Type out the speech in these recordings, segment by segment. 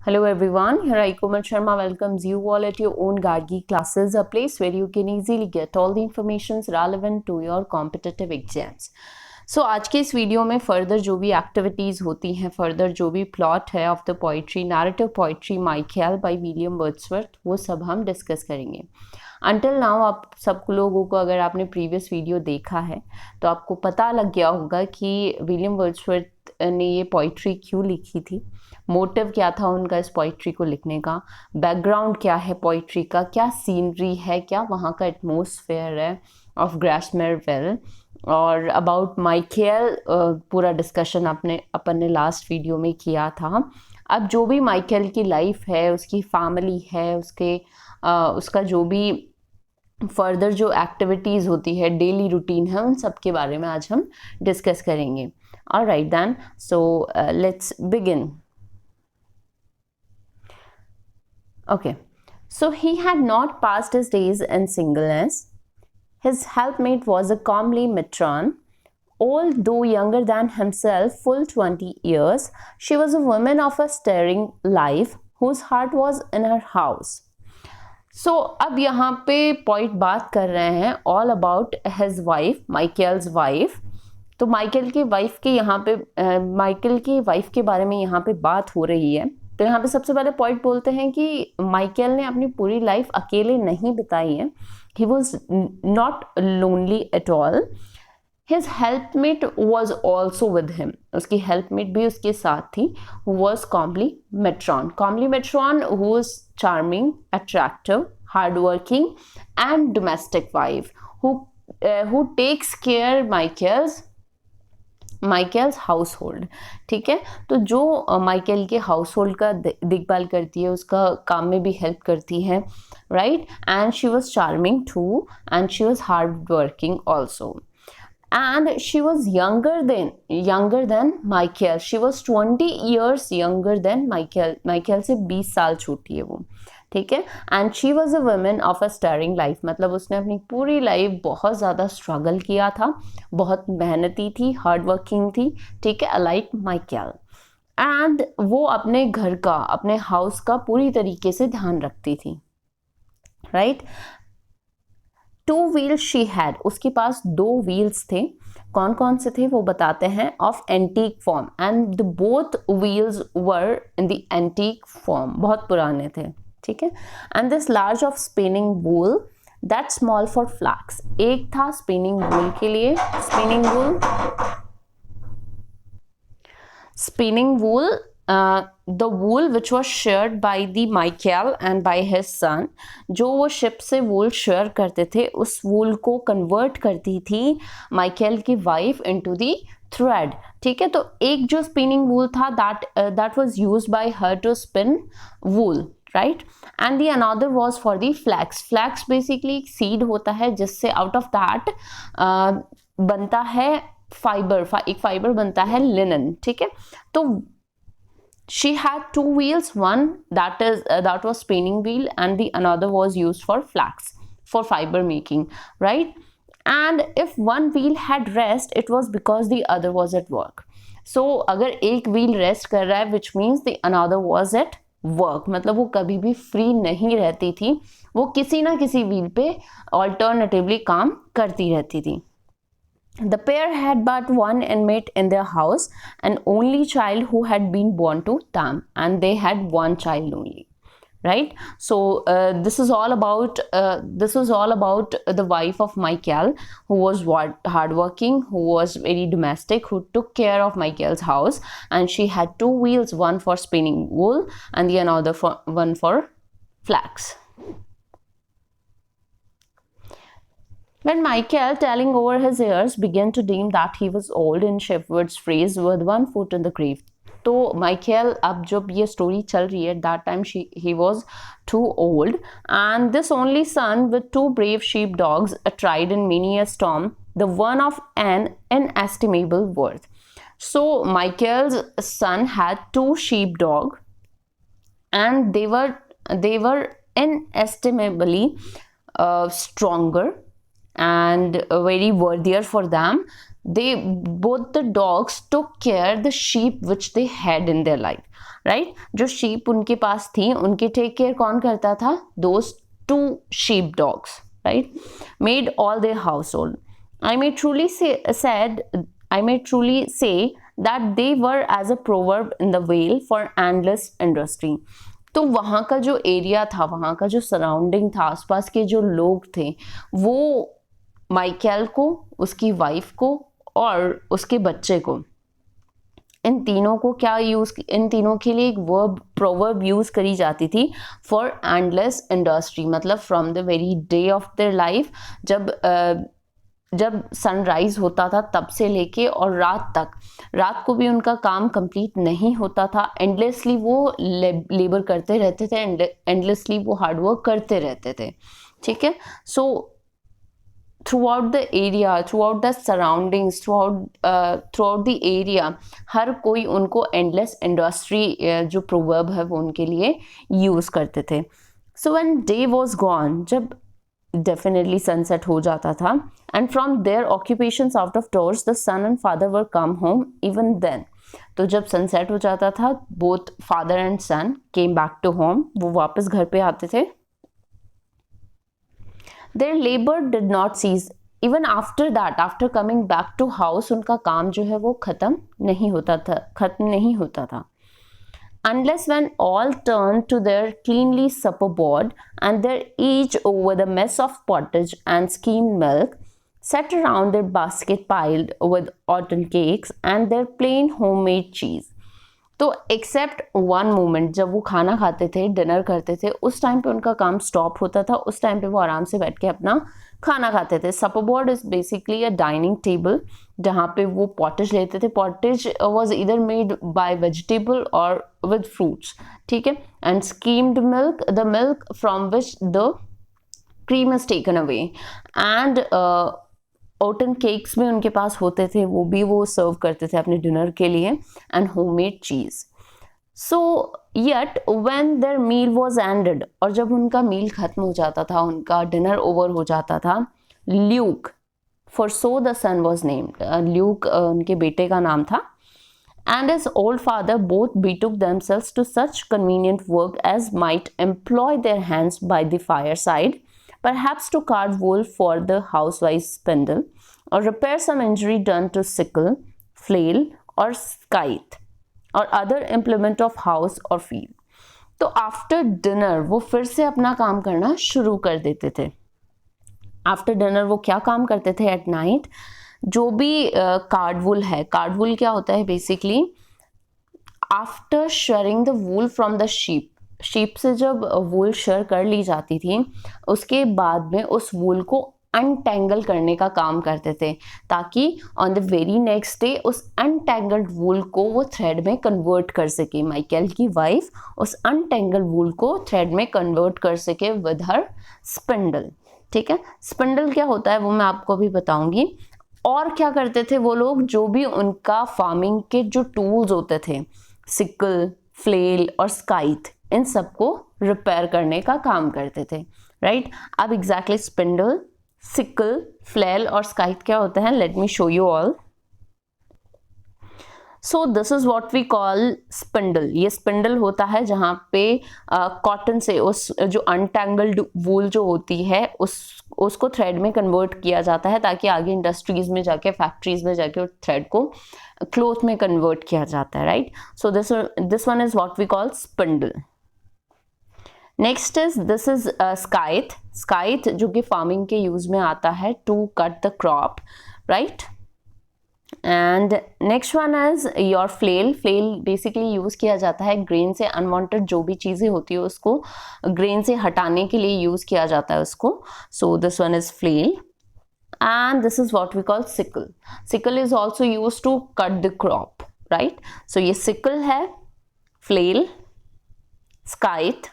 Hello everyone, here Aikomal Sharma welcomes you all at your own Gargi classes, a place where you can easily get all the information relevant to your competitive exams. So आज के इस video में further जो भी activities होती हैं, further जो भी प्लॉट है of the poetry, narrative poetry Michael by William Wordsworth, वो सब हम डिस्कस करेंगे. अंटिल नाउ आप सब लोगों को, अगर आपने प्रीवियस वीडियो देखा है तो आपको पता लग गया होगा कि विलियम वर्ड्सवर्थ ने ये पोइट्री क्यों लिखी थी, मोटिव क्या था उनका इस पोइट्री को लिखने का, बैकग्राउंड क्या है पोइट्री का, क्या सीनरी है, क्या वहाँ का एटमॉस्फेयर है ऑफ ग्रासमेर वेल, और अबाउट माइकेल पूरा डिस्कशन अपन ने लास्ट वीडियो में किया था. अब जो भी माइकेल की लाइफ है, उसकी फैमिली है, उसका जो भी फर्दर जो एक्टिविटीज़ होती है, डेली रूटीन है, उन सब के बारे में आज हम डिस्कस करेंगे. Alright then, so let's begin. Okay, so he had not passed his days in singleness. His helpmate was a comely matron, old though younger than himself, full 20 years. She was a woman of a stirring life, whose heart was in her house. So अब यहाँ पे point बात कर रहे हैं all about his wife, Michael's wife. तो Michael की wife के बारे में यहाँ पे बात हो रही है. तो यहाँ पे सबसे पहले पॉइंट बोलते हैं कि माइकेल ने अपनी पूरी लाइफ अकेले नहीं बिताई है. He was not lonely at all. His helpmate was also with him. उसकी हेल्पमेट भी उसके साथ थी. Who was comely matron who was charming, attractive, hard working and domestic wife who takes care Michael's household. ठीक है, तो जो Michael के हाउस होल्ड का देखभाल करती है, उसका काम में भी हेल्प करती है, right. And she was charming too and she was hard working also. And she was younger than Michael. She was 20 years younger than Michael. Michael से 20 साल छोटी है वो. ठीक है. And she was a woman of a stirring life. मतलब उसने अपनी पूरी लाइफ बहुत ज़्यादा स्ट्रगल किया था, बहुत मेहनती थी, हार्ड वर्किंग थी. ठीक है, अलाइक माइकेल. एंड वो अपने घर का, अपने हाउस का पूरी तरीके से ध्यान रखती थी, right. Two wheels she had. उसके पास 2 व्हील्स थे. कौन कौन से थे वो बताते हैं. Of antique form, and the both wheels were in the antique form. बहुत पुराने थे. ठीक है. And this large of spinning wool, that small for flax. एक था स्पिनिंग वूल के लिए. Spinning wool, the wool which was shared by the Michael and by his son. जो वो शिप से वूल शेयर करते थे, उस वूल को कन्वर्ट करती थी माइकेल की वाइफ इनटू दी थ्रेड. ठीक है, तो एक जो स्पिनिंग वूल था that was used by her to spin wool, right. and the another was for the flax. flax basically एक सीड होता है जिससे आउट ऑफ दैट बनता है फाइबर, एक फाइबर बनता है लिनन. ठीक है, तो she had 2 wheels, one that was spinning wheel and the another was used for flax, for fiber making, right. and if one wheel had rest, it was because the other was at work. so अगर एक wheel rest कर रहा है, which means the another was at work. मतलब वो कभी भी free नहीं रहती थी, वो किसी ना किसी wheel पे alternatively काम करती रहती थी. The pair had but one inmate in their house, an only child who had been born to them, and they had one child only, right. So this is all about the wife of Michael, who was hardworking, who was very domestic, who took care of Michael's house, and she had 2 wheels, one for spinning wool and the another one for flax. When Michael, telling over his years, began to deem that he was old, in Shepard's phrase, with one foot in the grave. तो Michael, अब जब ये story चल रही है, that time he was too old, and this only son with 2 brave sheepdogs, tried in many a storm, the one of an inestimable worth. So Michael's son had 2 sheepdog, and they were inestimably stronger and very worthier for them. they both the dogs took care the sheep which they had in their life, right? जो sheep उनके पास थी उनके take care कौन करता था? Those two sheep dogs, right? Made all their household. I may truly say that they were as a proverb in the vale for endless industry. तो वहाँ का जो एरिया था, वहाँ का जो सराउंडिंग था, आसपास के जो लोग थे, वो माइकेल को, उसकी वाइफ को और उसके बच्चे को, इन तीनों को क्या यूज, इन तीनों के लिए एक वर्ब प्रोवर्ब यूज करी जाती थी फॉर एंडलेस इंडस्ट्री, मतलब from the very day of their life, जब सनराइज होता था तब से लेके और रात तक, रात को भी उनका काम कंप्लीट नहीं होता था, एंडलेसली वो लेबर करते रहते थे, एंडलेसली वो हार्डवर्क करते रहते थे, ठीक है? सो throughout the area, throughout the surroundings, throughout the area, हर कोई उनको endless industry जो proverb है वो उनके लिए use करते थे. So when day was gone, जब definitely sunset हो जाता था, and from their occupations out of doors, the son and father were come home even then. तो जब सनसेट हो जाता था, both father and son came back to home, वो वापस घर पे आते थे. Their labor did not cease even after that, after coming back to house, उनका काम जो है वो खत्म नहीं होता था, unless when all turned to their cleanly supper board and their each over the mess of pottage and skimmed milk, sat around their basket piled with autumn cakes and their plain homemade cheese. तो except one moment, जब वो खाना खाते थे, dinner करते थे, उस time पे उनका काम स्टॉप होता था, उस टाइम पे वो आराम से बैठ के अपना खाना खाते थे. Supper board is basically a dining table जहाँ पे वो पॉटेज लेते थे. Pottage was either made by vegetable और विद फ्रूट्स, ठीक है? And skimmed milk, the milk from which the cream is taken away, and oaten cakes में उनके पास होते थे, वो भी वो सर्व करते थे अपने डिनर के लिए, and homemade cheese. So yet when their meal was ended, और जब उनका मील खत्म हो जाता था, उनका डिनर ओवर हो जाता था, Luke, for so the son was named, Luke उनके बेटे का नाम था, and his old father both betook themselves to such convenient work as might employ their hands by the fireside, perhaps to card wool for the housewife's spindle, or repair some injury done to sickle, flail, or scythe, or other implement of house or field. तो after dinner वो फिर से अपना काम करना शुरू कर देते थे. आफ्टर डिनर वो क्या काम करते थे? एट नाइट जो भी कार्डवुल है, कार्डवुल क्या होता है basically, after sharing the wool from the sheep, sheep से जब वूल शेयर कर ली जाती थी, उसके बाद में उस वूल को अनटैंगल करने का काम करते थे, ताकि on the very next day उस अनटैंगल्ड वूल को वो थ्रेड में कन्वर्ट कर सके. माइकेल की वाइफ उस अनटैंगल्ड वूल को थ्रेड में कन्वर्ट कर सके विद हर स्पिंडल, ठीक है? स्पिंडल क्या होता है वो मैं आपको भी बताऊंगी. और क्या करते थे वो लोग, जो भी उनका फार्मिंग के जो टूल्स होते थे, सिकल, फ्लेल और स्काइथ, इन सबको रिपेयर करने का काम करते थे, राइट? अब एग्जैक्टली स्पिंडल, सिकल, फ्लेल और स्काइथ क्या होते हैं, let me show you all. So this is what we call spindle. ये स्पिंडल होता है जहाँ पे कॉटन से उस जो अनटैंगल्ड वूल जो होती है उसको थ्रेड में कन्वर्ट किया जाता है, ताकि आगे इंडस्ट्रीज में जाके, फैक्ट्रीज में जाके थ्रेड को क्लॉथ में कन्वर्ट किया जाता है, right? So this one is what we call spindle. Next is this is scythe. Scythe जो कि फार्मिंग के यूज में आता है to cut the crop, right? And next one is your flail. Flail basically use किया जाता है grain से अनवांटेड जो भी चीजें होती है उसको ग्रेन से हटाने के लिए यूज किया जाता है उसको. सो this one is flail. and this is what we call sickle. Sickle is also used to cut the crop, right? So ये sickle है, flail, scythe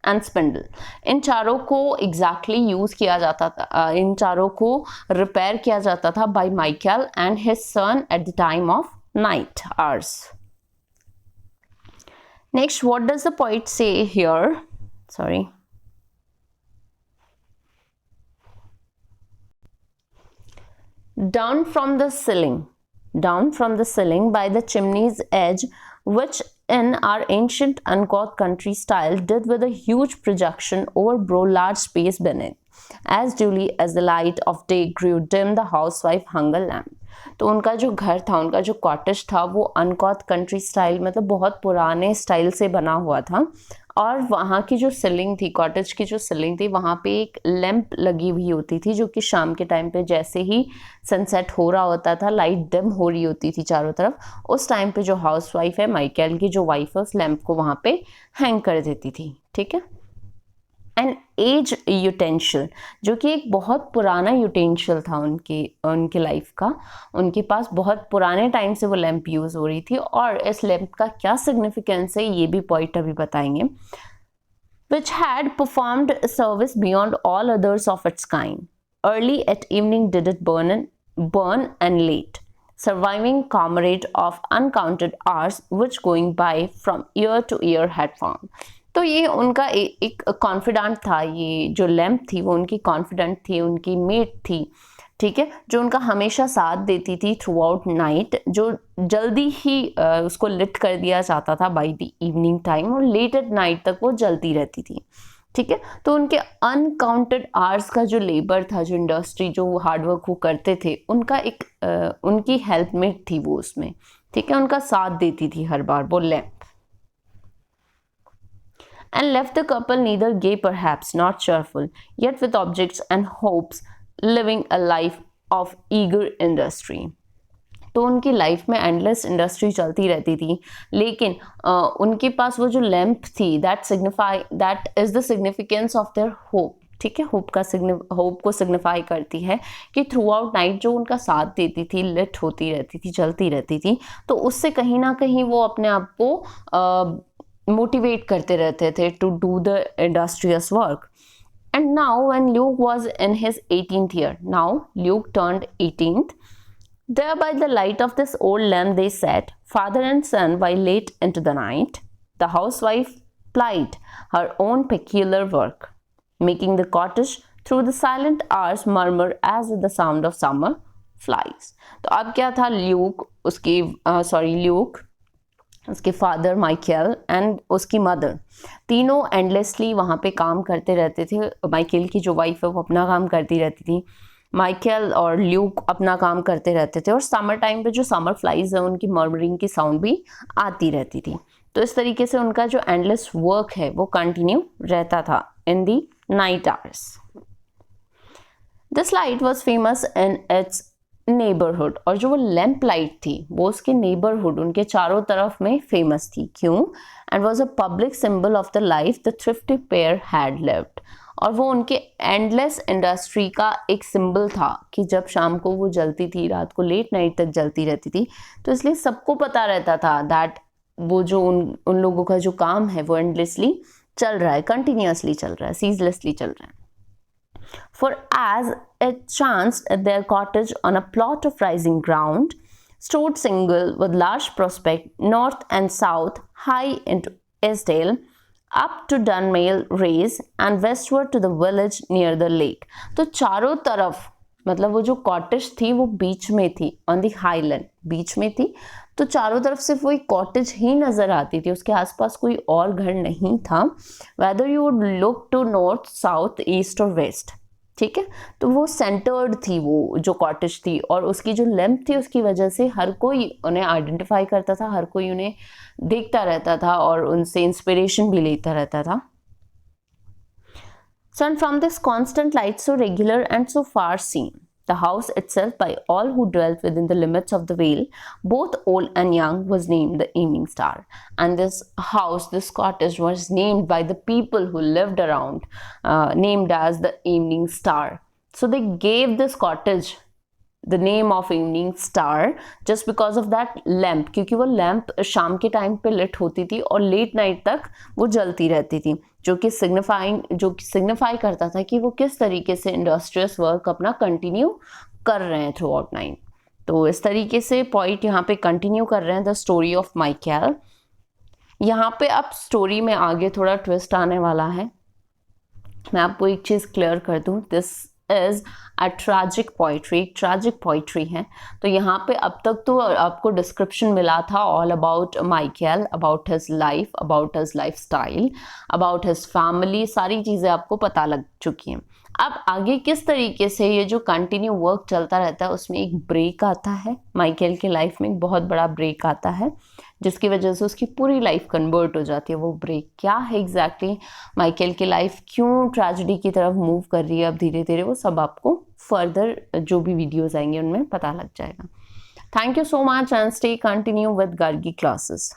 and spindle. इन चारों को exactly use किया जाता था, इन चारों को repair किया जाता था by Michael and his son at the time of night hours. Next, what does the poet say here? Sorry. down from the ceiling, down from the ceiling by the chimney's edge, which in our ancient Uncouth country style did with a huge projection overbrow large space beneath. As duly as the light of day grew dim, the housewife hung a lamp. तो उनका जो घर था, उनका जो cottage था, वो अनकॉथ country style, मतलब बहुत पुराने स्टाइल से बना हुआ था। और वहाँ की जो सीलिंग थी, कॉटेज की जो सीलिंग थी, वहाँ पे एक लैंप लगी हुई होती थी, जो कि शाम के टाइम पे जैसे ही सनसेट हो रहा होता था, लाइट डिम हो रही होती थी चारों तरफ, उस टाइम पे जो हाउसवाइफ है, माइकेल की जो वाइफ है, उस लैंप को वहाँ पे हैंग कर देती थी। ठीक है। एन एज यूटेंशियल, जो कि एक बहुत पुराना यूटेंशियल था उनकी लाइफ का। उनके पास बहुत पुराने टाइम से वो लैंप यूज़ हो रही थी, और इस लैंप का क्या सिग्निफिकेंस है ये भी पॉइंट अभी बताएंगे। which had performed service beyond all others of its kind. Early at evening did it burn and late, surviving comrade of uncounted hours, which going by from year to year had found. तो ये उनका एक confident था, ये जो lamp थी वो उनकी कॉन्फिडेंट थी, उनकी मेट थी। ठीक है, जो उनका हमेशा साथ देती थी थ्रू आउट नाइट, जो जल्दी ही उसको लिट कर दिया जाता था बाय द इवनिंग टाइम, और लेट एट नाइट तक वो जलती रहती थी। ठीक है, तो उनके अनकाउंटेड आवर्स का जो लेबर था, जो इंडस्ट्री, जो हार्डवर्क वो करते थे, उनका एक उनकी हेल्पमेट थी वो उसमें। ठीक है, उनका साथ देती थी हर बार वो lamp. And left the couple neither gay perhaps not cheerful, yet with objects and hopes, living a life of eager industry. तो उनकी लाइफ में एंडलेस इंडस्ट्री चलती रहती थी, लेकिन उनके पास वो जो लैम्प थी, that is the significance of their hope. ठीक है, होप को सिग्निफाई करती है कि थ्रू आउट नाइट जो उनका साथ देती थी, लिट होती रहती थी, चलती रहती थी, तो उससे कहीं ना कहीं वो अपने आप को मोटिवेट करते रहते थे to do the industrious work. And now when Luke was in his 18th year, now Luke turned 18th, there by the light of this old lamp they sat, father and son, while late into the night the housewife plied her own peculiar work, making the cottage through the silent hours murmur as with the sound of summer flies. तो अब क्या था, Luke, उसके father Michael and उसकी mother, तीनों endlessly वहाँ पे काम करते रहते थे। माइकल की जो वाइफ है वो अपना काम करती रहती थी, माइकल और ल्यूक अपना काम करते रहते थे, और समर टाइम पे जो समर फ्लाइज है उनकी मर्मरिंग की साउंड भी आती रहती थी। तो इस तरीके से उनका जो एंडलेस वर्क है वो कंटिन्यू रहता था in the night hours. This light was famous in its neighbourhood, और जो वो लैम्प लाइट थी वो उसके नेबरहुड, उनके चारों तरफ में फेमस थी। क्यों? And was a public symbol of the life the thrifty pair had lived, और वो उनके एंडलेस इंडस्ट्री का एक सिंबल था कि जब शाम को वो जलती थी, रात को लेट नाइट तक जलती रहती थी, तो इसलिए सबको पता रहता था दैट वो जो उन लोगों का जो काम है वो एंडलेसली चल रहा है, कंटिन्यूसली चल रहा है, सीजलेसली चल रहा है। For as it chanced, their cottage on a plot of rising ground stood single with large prospect north and south, high into Esdale, up to Dunmail Race and westward to the village near the lake. तो चारों तरफ, मतलब वो जो cottage थी वो बीच में थी, ऑन दी हाईलैंड बीच में थी, तो चारों तरफ सिर्फ वही कॉटेज ही नजर आती थी, उसके आसपास कोई और घर नहीं था। Whether you would look to north, south, east और वेस्ट। ठीक है, तो वो सेंटर्ड थी वो जो कॉटेज थी, और उसकी जो लैम्प थी उसकी वजह से हर कोई उन्हें आइडेंटिफाई करता था, हर कोई उन्हें देखता रहता था और उनसे इंस्पिरेशन भी लेता रहता था। So and from this constant light so regular and so far seen, the house itself by all who dwelt within the limits of the vale, both old and young, was named the Evening Star. And this house, this cottage, was named by the people who lived around, named as the Evening Star. So they gave this cottage the name of Evening Star just because of that lamp, क्योंकि वो lamp शाम के time पे lit होती थी और late night तक वो जलती रहती थी, जो कि सिग्निफाई करता था कि वो किस तरीके से इंडस्ट्रियस वर्क अपना कंटिन्यू कर रहे हैं थ्रू आउट नाइट। तो इस तरीके से पॉइंट यहाँ पे कंटिन्यू कर रहे हैं द स्टोरी ऑफ माइकल। यहाँ पे अब स्टोरी में आगे थोड़ा ट्विस्ट आने वाला है। मैं आपको एक चीज़ क्लियर कर दूँ, this is a tragic poetry, tragic poetry है। तो यहाँ पे अब तक तो आपको डिस्क्रिप्शन मिला था all about Michael, about his life, about his life style, about his family, सारी चीज़ें आपको पता लग चुकी हैं। अब आगे किस तरीके से ये जो कंटिन्यू वर्क चलता रहता है उसमें एक ब्रेक आता है, माइकेल के लाइफ में एक बहुत बड़ा ब्रेक आता है जिसकी वजह से उसकी पूरी लाइफ कन्वर्ट हो जाती है। वो ब्रेक क्या है एग्जैक्टली, माइकेल की लाइफ क्यों ट्रेजेडी की तरफ मूव कर रही है अब धीरे धीरे, वो सब आपको फर्दर जो भी वीडियोस आएंगे उनमें पता लग जाएगा। Thank you so much and stay continue with Gargi classes.